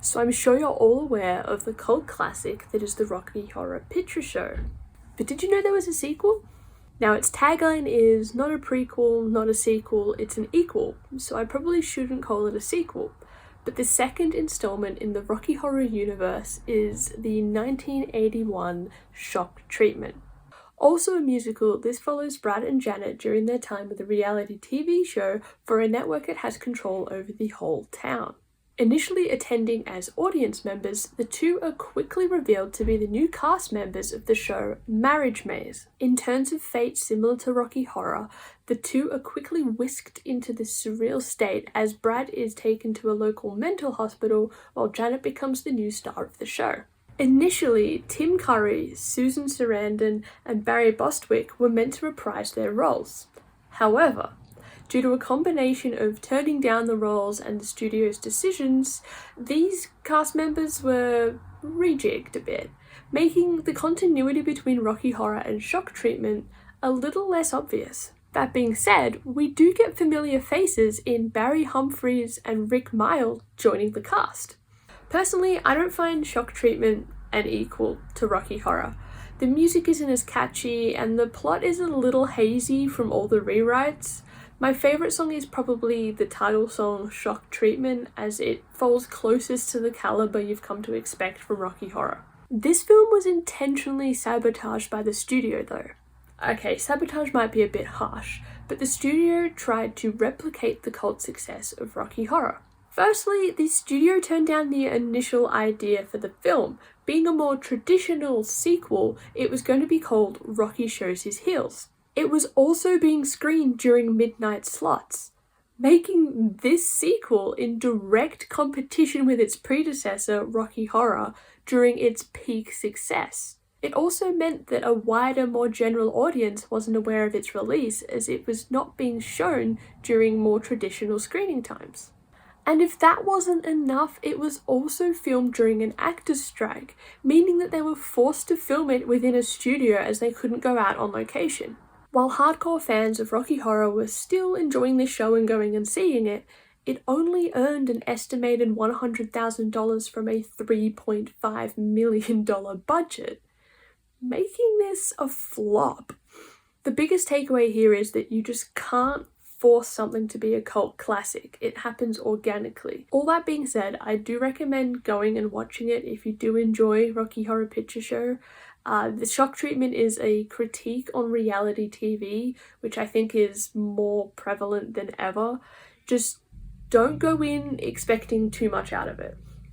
So I'm sure you're all aware of the cult classic that is the Rocky Horror Picture Show. But did you know there was a sequel? Now its tagline is not a prequel, not a sequel, it's an equal, so I probably shouldn't call it a sequel. But the second installment in the Rocky Horror universe is the 1981 Shock Treatment. Also a musical, this follows Brad and Janet during their time with a reality TV show for a network that has control over the whole town. Initially attending as audience members, the two are quickly revealed to be the new cast members of the show Marriage Maze. In turns of fate similar to Rocky Horror, the two are quickly whisked into this surreal state as Brad is taken to a local mental hospital while Janet becomes the new star of the show. Initially, Tim Curry, Susan Sarandon, and Barry Bostwick were meant to reprise their roles. However, due to a combination of turning down the roles and the studio's decisions, these cast members were rejigged a bit, making the continuity between Rocky Horror and Shock Treatment a little less obvious. That being said, we do get familiar faces in Barry Humphries and Rick Mile joining the cast. Personally, I don't find Shock Treatment an equal to Rocky Horror. The music isn't as catchy and the plot is a little hazy from all the rewrites. My favourite song is probably the title song Shock Treatment, as it falls closest to the calibre you've come to expect from Rocky Horror. This film was intentionally sabotaged by the studio though. Okay, sabotage might be a bit harsh, but the studio tried to replicate the cult success of Rocky Horror. Firstly, the studio turned down the initial idea for the film. Being a more traditional sequel, it was going to be called Rocky Shows His Heels. It was also being screened during midnight slots, making this sequel in direct competition with its predecessor, Rocky Horror, during its peak success. It also meant that a wider, more general audience wasn't aware of its release, as it was not being shown during more traditional screening times. And if that wasn't enough, it was also filmed during an actors' strike, meaning that they were forced to film it within a studio as they couldn't go out on location. While hardcore fans of Rocky Horror were still enjoying the show and going and seeing it, it only earned an estimated $100,000 from a $3.5 million budget, making this a flop. The biggest takeaway here is that you just can't force something to be a cult classic. It happens organically. All that being said, I do recommend going and watching it if you do enjoy Rocky Horror Picture Show. The Shock Treatment is a critique on reality TV, which I think is more prevalent than ever. Just don't go in expecting too much out of it.